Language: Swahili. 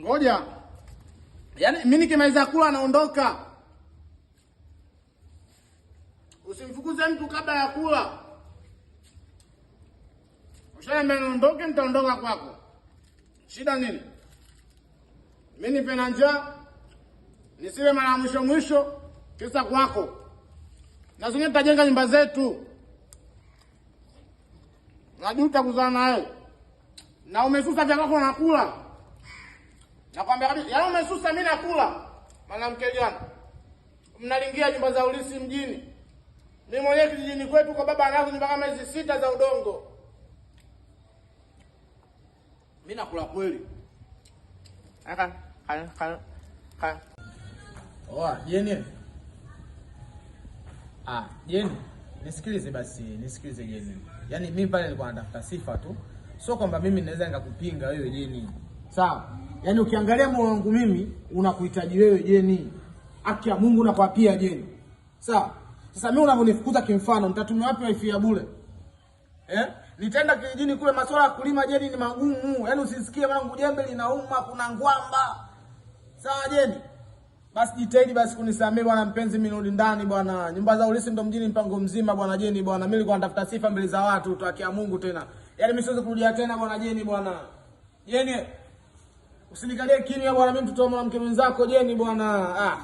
Ngoja. Yaani mimi nikimaliza kula naondoka. Usimfukuze mtu kabla ya kula. Ushaambia naondoke, nitaondoka kwako. Shida nini? Mimi nipe na njaa. Nisile mara mwisho kisa kwako. Na zingine tutajenga nyumba zetu. Najuta kuzana nawe. Na umesusa vya kwako nakula. Nakwambia kabisa, yaani umesusa mimi nakula. Mwanamke gani? Mnalingia nyumba za ulisi mjini. Mimi mwenyewe kijijini kwetu kwa baba anazo nyumba kama hizi 6 za udongo. Mimi nakula kweli. Aka. Oa, Jeni. Jeni, nisikilize basi, nisikilize Jeni. Yaani mimi pale nilikuwa natafuta sifa tu. Sio kwamba mimi naweza nikakupinga wewe Jeni. Sawa? Yaani ukiangalia moyo wangu mimi unakuhitaji wewe Jeni. Haki ya Mungu nakwapia Jeni. Sawa? Sasa mimi unavyonifukuza kimfano, nitatumia wapi wifi ya bure? Nitaenda kijijini kule masuala ya kulima Jeni ni magumu. Yaani usisikie mwanangu jembe linauma, kuna ngwamba. Sawa Jeni? Basi jitahidi basi kunisamehe bwana mpenzi, mimi nirudi ndani bwana. Nyumba za ulisi ndo mjini mpango mzima bwana Jeni bwana. Mimi nilikuwa natafuta sifa mbele za watu tu, haki ya Mungu tena. Yaani mimi siwezi kurudia tena bwana Jeni bwana. Jeni usinikalie kimya bwana, mimi mtoto wa mwanamke mwenzako Jeni bwana.